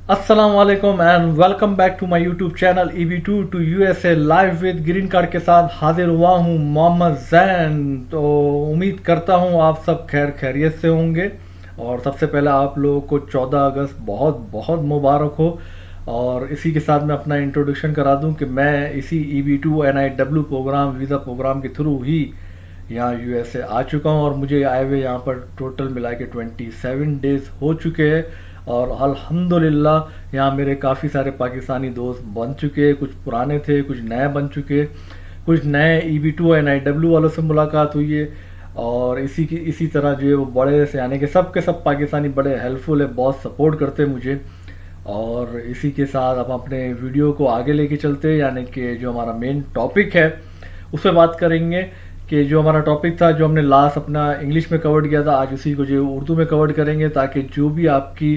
अस्सलाम वालेकुम and welcome back to my YouTube channel EB2 to USA live with green card के साथ हाजिर हुआ हूँ मोहम्मद जैन। तो उम्मीद करता हूँ आप सब खैर खैरियत से होंगे। और सबसे पहले आप लोगों को 14 अगस्त बहुत बहुत मुबारक हो। और इसी के साथ मैं अपना इंट्रोडक्शन करा दूं कि मैं इसी EB2 NIW program visa program के थ्रू ही यहाँ USA आ चुका हूँ। और मुझे आए हुए यहाँ पर टोटल मिला के 27 डेज़ हो चुके हैं। और अल्हम्दुलिल्लाह यहाँ मेरे काफ़ी सारे पाकिस्तानी दोस्त बन चुके हैं, कुछ पुराने थे, कुछ नए बन चुके, कुछ नए EB2 NIW वालों से मुलाकात हुई है। और इसी तरह जो है वो बड़े से यानी कि सब के सब पाकिस्तानी बड़े हेल्पफुल है, बहुत सपोर्ट करते हैं मुझे। और इसी के साथ अब अपने वीडियो को आगे लेके चलते हैं, यानी कि जो हमारा मेन टॉपिक है उस पर बात करेंगे। कि जो हमारा टॉपिक था, जो हमने लास्ट अपना इंग्लिश में कवर किया था, आज उसी को जो उर्दू में कवर करेंगे, ताकि जो भी आपकी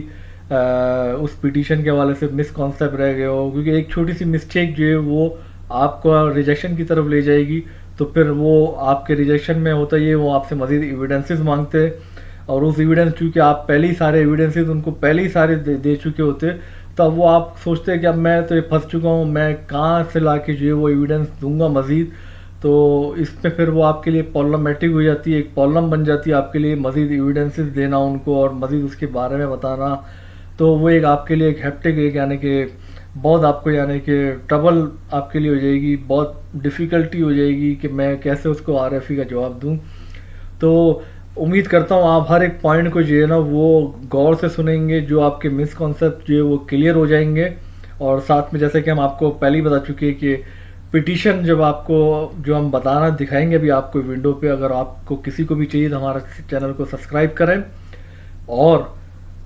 उस पिटीशन के हवाले से मिसकॉन्सेप्ट रह गए हो, क्योंकि एक छोटी सी मिस्टेक जो है वो आपको रिजेक्शन की तरफ ले जाएगी। तो फिर वो आपके रिजेक्शन में होता ही है, वो आपसे मज़ीद एविडेंसेस मांगते हैं। और उस एविडेंस, चूँकि आप पहले ही सारे एविडेंसेस उनको पहले ही सारे दे चुके होते, तो अब वो आप सोचते हैं कि अब मैं तो ये फंस चुका हूँ, मैं कहाँ से ला के जो है वो एविडेंस दूंगा मज़ीद। तो इसमें फिर वो आपके लिए प्रॉब्लमेटिक हो जाती है, एक प्रॉब्लम बन जाती है आपके लिए मज़ीद एविडेंसेस देना उनको और मज़ीद उसके बारे में बताना। तो वो एक आपके लिए एक हैप्टिक एक यानी कि बहुत आपको यानी कि ट्रबल आपके लिए हो जाएगी, बहुत डिफ़िकल्टी हो जाएगी कि मैं कैसे उसको RFE का जवाब दूँ। तो उम्मीद करता हूँ आप हर एक पॉइंट को जो है ना वो गौर से सुनेंगे, जो आपके मिसकॉन्सेप्ट जो है वो क्लियर हो जाएंगे। और साथ में जैसे कि हम आपको पहले ही बता चुके हैं कि पिटीशन जब आपको जो हम बताना दिखाएंगे अभी आपको विंडो पे, अगर आपको किसी को भी चाहिए तो हमारा चैनल को सब्सक्राइब करें और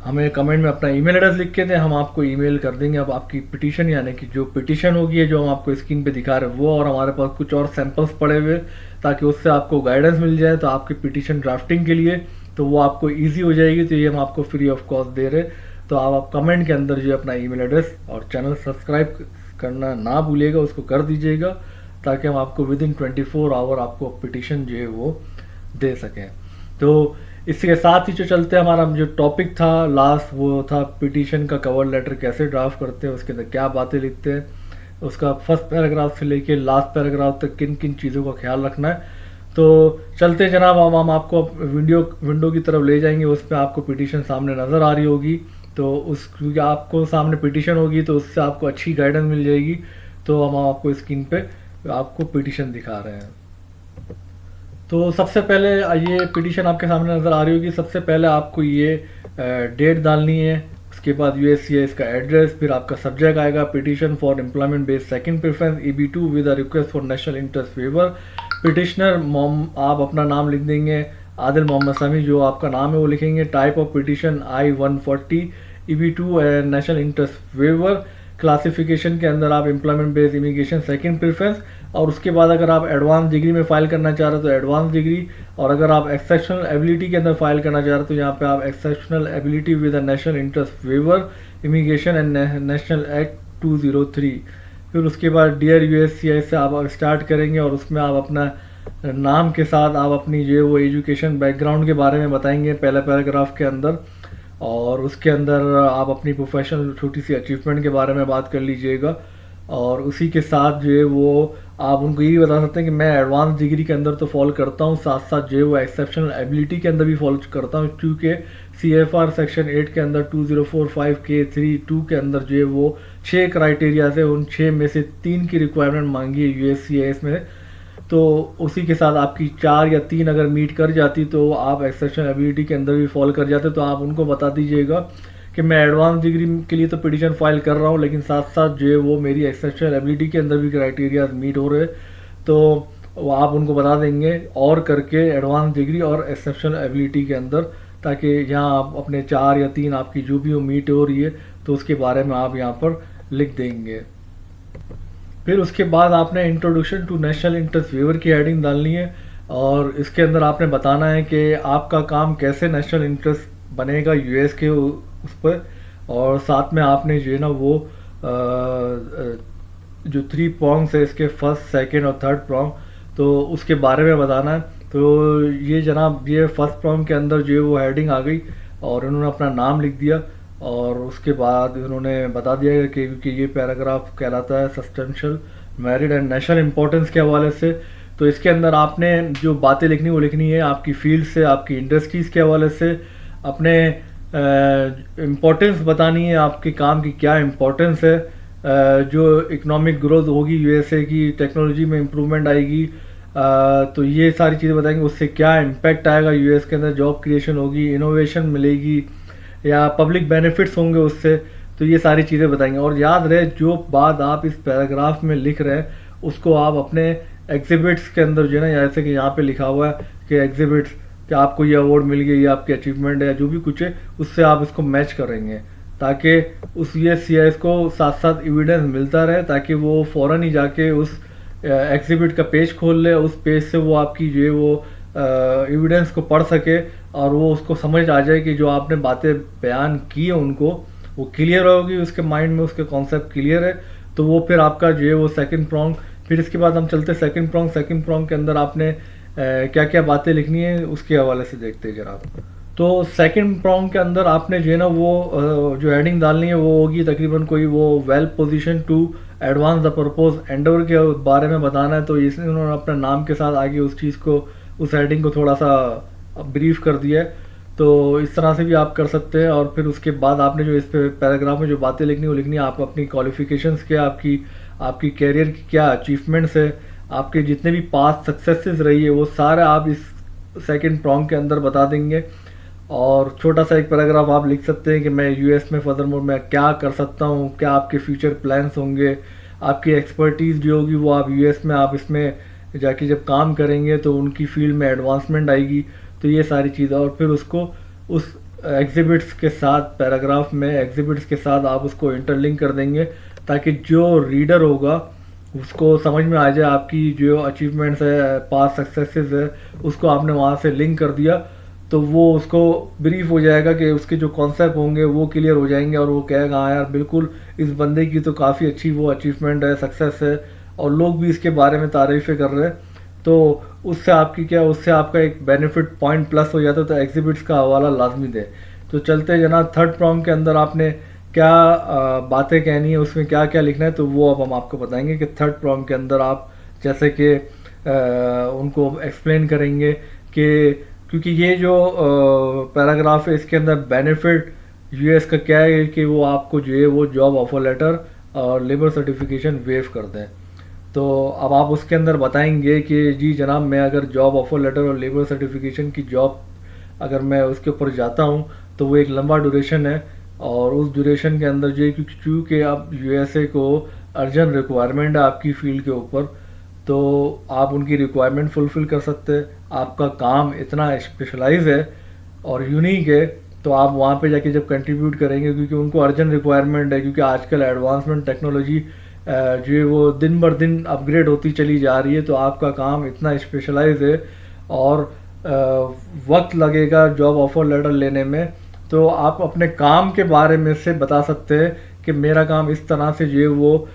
हमें कमेंट में अपना ईमेल एड्रेस लिख के दें, हम आपको ईमेल कर देंगे। अब आपकी पिटीशन यानी कि जो पिटीशन होगी है जो हम आपको स्क्रीन पे दिखा रहे हैं वो, और हमारे पास कुछ और सैंपल्स पड़े हुए, ताकि उससे आपको गाइडेंस मिल जाए तो आपकी पिटीशन ड्राफ्टिंग के लिए तो वो आपको ईजी हो जाएगी। तो ये हम आपको फ्री ऑफ कॉस्ट दे रहे। तो आप कमेंट के अंदर जो है अपना ईमेल एड्रेस और चैनल सब्सक्राइब करना ना भूलिएगा, उसको कर दीजिएगा, ताकि हम आपको विद इन 24 आवर आपको पिटीशन जो है वो दे सकें। तो इसके साथ ही जो चलते हैं, हमारा जो टॉपिक था लास्ट वो था पिटीशन का कवर लेटर कैसे ड्राफ्ट करते हैं, उसके अंदर क्या बातें लिखते हैं, उसका फर्स्ट पैराग्राफ से लेके लास्ट पैराग्राफ तक किन किन चीज़ों का ख्याल रखना है। तो चलते जनाब, हम आपको विंडो की तरफ ले जाएंगे, उस पर आपको पिटीशन सामने नज़र आ रही होगी। तो उस क्योंकि आपको सामने पिटीशन होगी तो उससे आपको अच्छी गाइडेंस मिल जाएगी। तो हम आपको स्क्रीन पे आपको पिटीशन दिखा रहे हैं। तो सबसे पहले ये पिटीशन आपके सामने नज़र आ रही होगी। सबसे पहले आपको ये डेट डालनी है, उसके बाद USCIS का एड्रेस, फिर आपका सब्जेक्ट आएगा petition for employment based second preference EB2 with a request for national interest waiver. Petitioner आप अपना नाम लिख देंगे, आदिल मोहम्मद समी जो आपका नाम है वो लिखेंगे। Type of petition I-140 EB2 national interest waiver. Classification के अंदर आप employment based immigration second preference, और उसके बाद अगर आप एडवांस डिग्री में फ़ाइल करना चाह रहे हो तो एडवांस डिग्री, और अगर आप एक्सेप्शनल एबिलिटी के अंदर फाइल करना चाह रहे हो तो यहाँ पे आप exceptional ability with a national interest waiver immigration and national act 203। फिर उसके बाद डियर USCIS से आप स्टार्ट करेंगे और उसमें आप अपना नाम के साथ आप अपनी जो है वो एजुकेशन बैकग्राउंड के बारे में बताएंगे पहले पैराग्राफ के अंदर। और उसके अंदर आप अपनी प्रोफेशनल छोटी सी अचीवमेंट के बारे में बात कर लीजिएगा। और उसी के साथ जो है वो आप उनको ये भी बता सकते हैं कि मैं एडवांस डिग्री के अंदर तो फॉलो करता हूँ, साथ साथ जो है वो एक्सेप्शनल एबिलिटी के अंदर भी फॉलो करता हूँ, क्योंकि CFR सेक्शन 8 के अंदर 2045K32 के अंदर जो है वो 6 क्राइटेरिया है, उन 6 में से 3 की रिक्वायरमेंट मांगी है USCIS में। तो उसी के साथ आपकी 4 या 3 अगर मीट कर जाती तो आप एक्सेप्शनल एबिलिटी के अंदर भी फॉलो कर जाते। तो आप उनको बता दीजिएगा कि मैं एडवांस डिग्री के लिए तो पिटीशन फाइल कर रहा हूँ, लेकिन साथ साथ जो है वो मेरी एक्सेप्शनल एबिलिटी के अंदर भी क्राइटेरिया मीट हो रहे। तो वो आप उनको बता देंगे और करके एडवांस डिग्री और एक्सेप्शनल एबिलिटी के अंदर, ताकि यहाँ आप अपने 4 या 3 आपकी जो भी मीट हो रही है तो उसके बारे में आप यहाँ पर लिख देंगे। फिर उसके बाद आपने introduction to national interest waiver की हेडिंग डालनी है, और इसके अंदर आपने बताना है कि आपका काम कैसे नेशनल इंटरेस्ट बनेगा US के उस पर। और साथ में आपने जो है ना वो जो 3 प्रॉन्ग्स है इसके, फर्स्ट सेकंड और थर्ड प्रॉन्ग, तो उसके बारे में बताना है। तो ये जनाब ये फर्स्ट प्रॉन्ग के अंदर जो है वो हेडिंग आ गई और उन्होंने अपना नाम लिख दिया। और उसके बाद उन्होंने बता दिया कि क्योंकि ये पैराग्राफ कहलाता है substantial merit and national importance के हवाले से, तो इसके अंदर आपने जो बातें लिखनी वो लिखनी है आपकी फील्ड से, आपकी इंडस्ट्रीज़ के हवाले से, अपने इम्पोर्टेंस बतानी है आपके काम की क्या इम्पोर्टेंस है, जो इकोनॉमिक ग्रोथ होगी यूएसए की, टेक्नोलॉजी में इम्प्रूवमेंट आएगी, तो ये सारी चीज़ें बताएंगे उससे क्या इम्पैक्ट आएगा यूएस के अंदर, जॉब क्रिएशन होगी, इनोवेशन मिलेगी या पब्लिक बेनिफिट्स होंगे उससे, तो ये सारी चीज़ें बताएंगे। और याद रहे जो बात आप इस पैराग्राफ में लिख रहे हैं उसको आप अपने एग्जिबिट्स के अंदर जो है ना, जैसे कि यहाँ पे लिखा हुआ है कि एग्जिबिट्स कि आपको ये अवार्ड मिल गया, ये आपकी अचीवमेंट है या जो भी कुछ है, उससे आप इसको मैच करेंगे ताकि उस यूएससीआईएस को साथ साथ एविडेंस मिलता रहे, ताकि वो फ़ौरन ही जाके उस एग्जिबिट का पेज खोल ले, उस पेज से वो आपकी जो है वो एविडेंस को पढ़ सके और वो उसको समझ आ जाए कि जो आपने बातें बयान की है उनको वो क्लियर होगी, उसके माइंड में उसके कॉन्सेप्ट क्लियर है, तो वो फिर आपका जो है वो सेकंड प्रॉन्ग। फिर इसके बाद हम चलते सेकंड प्रॉन्ग के अंदर आपने क्या क्या बातें लिखनी है उसके हवाले से देखते हैं जरा। तो सेकंड प्रॉन्ग के अंदर आपने जो है ना वो जो हेडिंग डालनी है वो होगी तकरीबन कोई वो well position to advance the propose endeavour के बारे में बताना है, तो इसलिए उन्होंने अपने नाम के साथ आगे उस चीज़ को, उस हेडिंग को थोड़ा सा ब्रीफ कर दिया है। तो इस तरह से भी आप कर सकते हैं। और फिर उसके बाद आपने जो इस पैराग्राफ में जो बातें लिखनी वो लिखनी है, आप अपनी क्वालिफिकेशंस क्या, आपकी कैरियर की क्या अचीवमेंट्स है, आपके जितने भी पास्ट सक्सेसेस रही है वो सारे आप इस सेकंड प्रॉन्ग के अंदर बता देंगे। और छोटा सा एक पैराग्राफ आप लिख सकते हैं कि मैं यूएस में फर्दरमोर मैं क्या कर सकता हूँ, क्या आपके फ्यूचर प्लान्स होंगे, आपकी एक्सपर्टीज़ जो होगी वो आप यूएस में आप इसमें जाके जब काम करेंगे तो उनकी फील्ड में एडवांसमेंट आएगी, तो ये सारी चीज़ें। और फिर उसको उस एग्जिबिट्स के साथ, पैराग्राफ में एग्जिबिट्स के साथ आप उसको इंटरलिंक कर देंगे ताकि जो रीडर होगा उसको समझ में आ जाए आपकी जो अचीवमेंट्स है, पास्ट सक्सेसेस है, उसको आपने वहाँ से लिंक कर दिया तो वो उसको ब्रीफ हो जाएगा कि उसके जो कॉन्सेप्ट होंगे वो क्लियर हो जाएंगे और वो कहेगा हाँ यार बिल्कुल इस बंदे की तो काफ़ी अच्छी वो अचीवमेंट है, सक्सेस है और लोग भी इसके बारे में तारीफ़ें कर रहे हैं, तो उससे आपकी क्या, उससे आपका एक बेनिफिट पॉइंट प्लस हो जाता है। तो एग्जिबिट्स का हवाला लाजमी दे। तो चलते जनाब थर्ड प्रॉन्ग के अंदर आपने क्या बातें कहनी है, उसमें क्या क्या लिखना है, तो वो अब हम आपको बताएंगे कि थर्ड प्रॉन्ग के अंदर आप जैसे कि उनको एक्सप्लेन करेंगे कि क्योंकि ये जो पैराग्राफ है इसके अंदर बेनिफिट यूएस का क्या है कि वो आपको जो है वो जॉब ऑफर लेटर और लेबर सर्टिफिकेशन वेव कर दें। तो अब आप उसके अंदर बताएंगे कि जी जनाब मैं अगर जॉब ऑफर लेटर और लेबर सर्टिफिकेशन की जॉब अगर मैं उसके ऊपर जाता हूँ तो वो एक लंबा ड्यूरेशन है और उस ड्यूरेशन के अंदर जो क्योंकि आप यूएसए को अर्जेंट रिक्वायरमेंट है आपकी फील्ड के ऊपर, तो आप उनकी रिक्वायरमेंट फुलफ़िल कर सकते हैं। आपका काम इतना स्पेशलाइज है और यूनिक है, तो आप वहाँ पे जाके जब कंट्रीब्यूट करेंगे क्योंकि उनको अर्जेंट रिक्वायरमेंट है, क्योंकि आजकल एडवांसमेंट टेक्नोलॉजी जो है वो दिन बर दिन अपग्रेड होती चली जा रही है, तो आपका काम इतना स्पेशलाइज है और वक्त लगेगा जॉब ऑफर लेटर लेने में, तो आप अपने काम के बारे में से बता सकते हैं कि मेरा काम इस तरह से जो है वो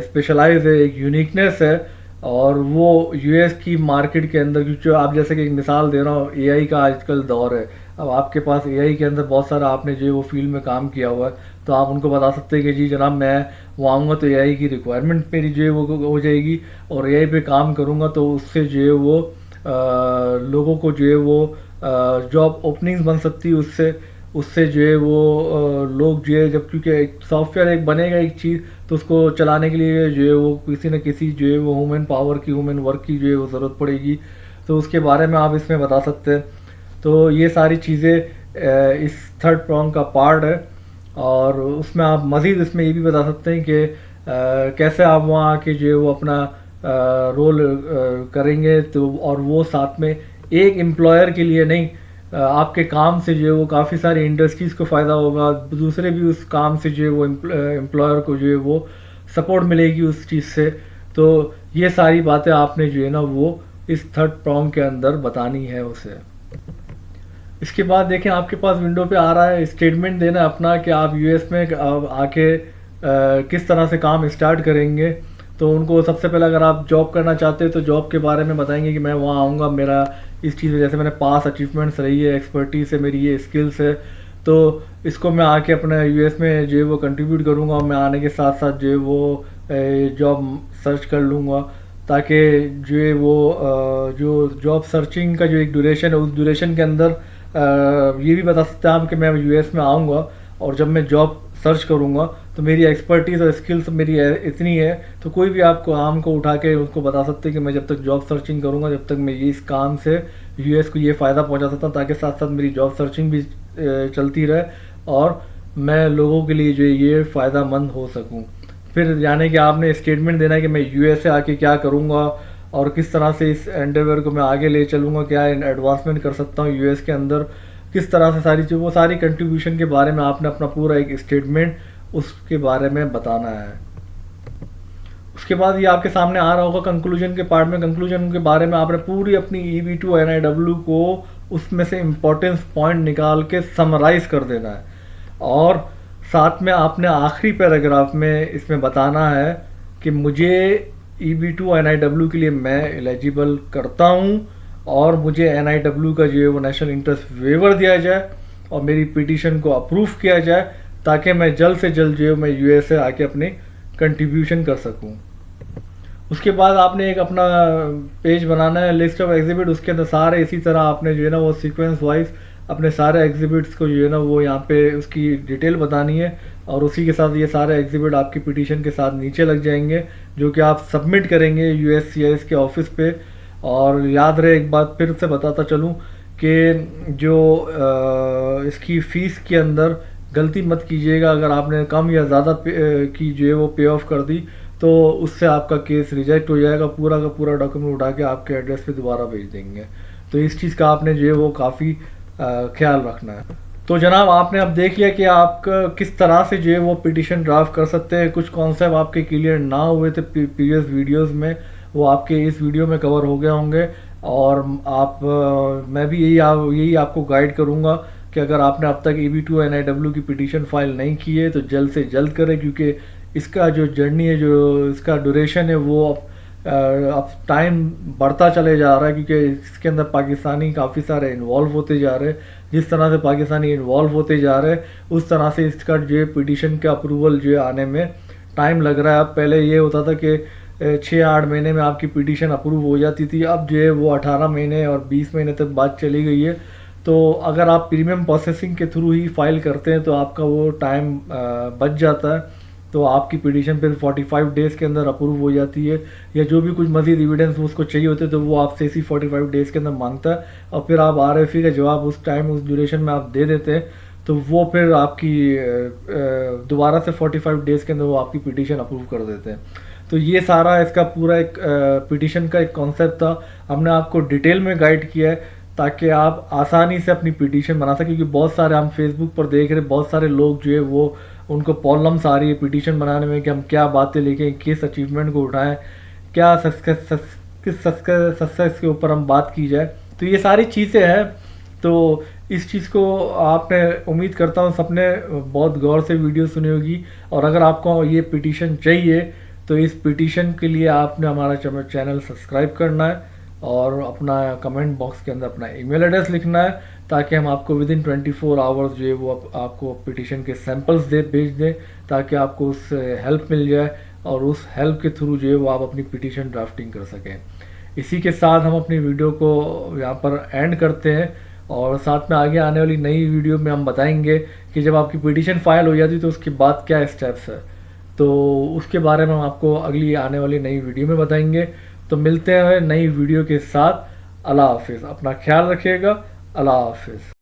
स्पेशलाइज है, एक यूनिकनेस है और वो यूएस की मार्केट के अंदर, क्योंकि आप जैसे कि एक मिसाल दे रहा हूँ, एआई का आजकल दौर है, अब आपके पास एआई के अंदर बहुत सारा आपने जो है वो फील्ड में काम किया हुआ है, तो आप उनको बता सकते हैं कि जी जनाब मैं वहाँ आऊँगा तो एआई की रिक्वायरमेंट मेरी जो है वो हो जाएगी और एआई पे काम करूँगा तो उससे जो है वो लोगों को जो है वो जॉब ओपनिंग्स बन सकती है, उससे जो है वो लोग जो है जब क्योंकि एक सॉफ्टवेयर एक बनेगा एक चीज़ तो उसको चलाने के लिए जो है वो किसी न किसी जो है वो ह्यूमन पावर की, ह्यूमन वर्क की जो है वो ज़रूरत पड़ेगी, तो उसके बारे में आप इसमें बता सकते हैं। तो ये सारी चीज़ें इस थर्ड प्रॉन्ग का पार्ट है और उसमें आप मज़ीद इसमें ये भी बता सकते हैं कि कैसे आप वहाँ आके जो है वो अपना रोल करेंगे, तो और वो साथ में एक एम्प्लॉयर के लिए नहीं, आपके काम से जो है वो काफ़ी सारी इंडस्ट्रीज़ को फ़ायदा होगा, दूसरे भी उस काम से जो है वो एम्प्लॉयर को जो है वो सपोर्ट मिलेगी उस चीज़ से। तो ये सारी बातें आपने जो है ना वो इस थर्ड प्रॉन्ग के अंदर बतानी है उसे। इसके बाद देखें आपके पास विंडो पे आ रहा है स्टेटमेंट देना अपना कि आप यूएस में आके किस तरह से काम स्टार्ट करेंगे। तो उनको सबसे पहले अगर आप जॉब करना चाहते हैं तो जॉब के बारे में बताएंगे कि मैं वहाँ आऊँगा, मेरा इस चीज़ में जैसे मैंने पास अचीवमेंट्स रही है, एक्सपर्टीज है, मेरी ये स्किल्स है, तो इसको मैं आके अपने यूएस में जो है वो कंट्रीब्यूट करूँगा, और मैं आने के साथ साथ जो है वो जॉब सर्च कर लूँगा, ताकि जो है वो जो जॉब सर्चिंग का जो एक ड्यूरेशन है, उस ड्यूरेशन के अंदर ये भी बता सकते हैं आप कि मैं यूएस में आऊँगा, और जब मैं जॉब सर्च करूँगा तो मेरी एक्सपर्टीज़ और स्किल्स मेरी इतनी है, तो कोई भी आपको आम को उठा के उसको बता सकते हैं कि मैं जब तक जॉब सर्चिंग करूँगा, जब तक मैं ये इस काम से यूएस को ये फ़ायदा पहुँचा सकता हूँ, ताकि साथ साथ मेरी जॉब सर्चिंग भी चलती रहे और मैं लोगों के लिए जो है ये फ़ायदा मंद हो सकूँ। फिर यानी कि आपने स्टेटमेंट देना है कि मैं यूएस से आके क्या करूँगा और किस तरह से इस एंडेवर को मैं आगे ले चलूँगा, क्या एडवांसमेंट कर सकता हूँ यूएस के अंदर, किस तरह से सारी चीज़, वो सारी कंट्रीब्यूशन के बारे में आपने अपना पूरा एक स्टेटमेंट उसके बारे में बताना है। उसके बाद ये आपके सामने आ रहा होगा कंक्लूजन के पार्ट में। कंक्लूजन के बारे में आपने पूरी अपनी EB2 NIW को उसमें से इम्पोर्टेंस पॉइंट निकाल के समराइज कर देना है, और साथ में आपने आखिरी पैराग्राफ में इसमें बताना है कि मुझे EB2 NIW के लिए मैं एलिजिबल करता हूँ, और मुझे NIW का जो है वो नेशनल इंटरेस्ट वेवर दिया जाए और मेरी पिटीशन को अप्रूव किया जाए, ताकि मैं जल्द से जल्द जो है मैं यूएस से आके अपनी कंट्रीब्यूशन कर सकूं। उसके बाद आपने एक अपना पेज बनाना है, लिस्ट ऑफ एग्जिबिट, उसके अंदर सारे इसी तरह आपने जो है ना वो सीक्वेंस वाइज अपने सारे एग्जिबिट्स को जो है ना वो यहाँ पे उसकी डिटेल बतानी है, और उसी के साथ ये सारे एग्जिबिट आपकी पिटीशन के साथ नीचे लग जाएंगे, जो कि आप सबमिट करेंगे USCIS के ऑफिस पे। और याद रहे, एक बात फिर से बताता चलूँ कि जो इसकी फ़ीस के अंदर गलती मत कीजिएगा। अगर आपने कम या ज़्यादा की जो है वो पे ऑफ कर दी, तो उससे आपका केस रिजेक्ट हो जाएगा, पूरा का पूरा डॉक्यूमेंट उठा के आपके एड्रेस पे दोबारा भेज देंगे। तो इस चीज़ का आपने जो है वो काफ़ी ख्याल रखना है। तो जनाब, आपने अब देख लिया कि आप किस तरह से जो है वो पिटीशन ड्राफ्ट कर सकते हैं। कुछ कॉन्सेप्ट आपके क्लियर ना हुए थे प्रीवियस वीडियोज़ में, वो आपके इस वीडियो में कवर हो गए होंगे, और आप मैं भी यही आपको गाइड करूँगा कि अगर आपने अब तक EB2 NIW की पिटीशन फाइल नहीं की है तो जल्द से जल्द करें, क्योंकि इसका जो जर्नी है, जो इसका ड्यूरेशन है, वो अब टाइम बढ़ता चले जा रहा है, क्योंकि इसके अंदर पाकिस्तानी काफ़ी सारे इन्वॉल्व होते जा रहे हैं। जिस तरह से पाकिस्तानी इन्वॉल्व होते जा रहे हैं, उस तरह से इसका जो है पिटीशन का अप्रूवल जो है आने में टाइम लग रहा है। अब पहले ये होता था कि 6-8 महीने में आपकी पिटीशन अप्रूव हो जाती थी, अब जो है वो 18 महीने और 20 महीने तक बात चली गई है। तो अगर आप प्रीमियम प्रोसेसिंग के थ्रू ही फाइल करते हैं तो आपका वो टाइम बच जाता है, तो आपकी पिटीशन फिर 45 डेज़ के अंदर अप्रूव हो जाती है, या जो भी कुछ मज़ीद एविडेंस उसको चाहिए होते हैं तो वो आपसे इसी 45 डेज़ के अंदर मांगता है, और फिर आप RFE का जवाब उस टाइम उस ड्यूरेशन में आप दे देते हैं, तो वो फिर आपकी दोबारा से 45 डेज़ के अंदर वो आपकी पिटीशन अप्रूव कर देते हैं। तो ये सारा इसका पूरा एक पिटीशन का एक कॉन्सेप्ट था, हमने आपको डिटेल में गाइड किया है ताकि आप आसानी से अपनी पिटीशन बना सकें। क्योंकि बहुत सारे हम फेसबुक पर देख रहे हैं, बहुत सारे लोग जो है वो उनको प्रॉब्लम्स आ रही है पिटीशन बनाने में कि हम क्या बातें लेके किस अचीवमेंट को उठाएं, क्या सक्सेस के ऊपर हम बात की जाए। तो ये सारी चीज़ें हैं, तो इस चीज़ को आपने उम्मीद करता हूँ सबने बहुत गौर से वीडियो सुनी होगी। और अगर आपको ये पिटीशन चाहिए तो इस पिटीशन के लिए आपने हमारा चैनल सब्सक्राइब करना है और अपना कमेंट बॉक्स के अंदर अपना ईमेल एड्रेस लिखना है, ताकि हम आपको विदिन 24 आवर्स जो है वो आपको पिटीशन के सैंपल्स भेज दें, ताकि आपको उससे हेल्प मिल जाए और उस हेल्प के थ्रू जो है वो आप अपनी पिटीशन ड्राफ्टिंग कर सकें। इसी के साथ हम अपनी वीडियो को यहाँ पर एंड करते हैं, और साथ में आगे आने वाली नई वीडियो में हम बताएंगे कि जब आपकी पिटीशन फाइल हो जाती है तो उसके बाद क्या स्टेप्स है। तो उसके बारे में हम आपको अगली आने वाली नई वीडियो में बताएंगे। तो मिलते हैं नई वीडियो के साथ। अल्लाह हाफिज़, अपना ख्याल रखिएगा। अल्लाह हाफिज़।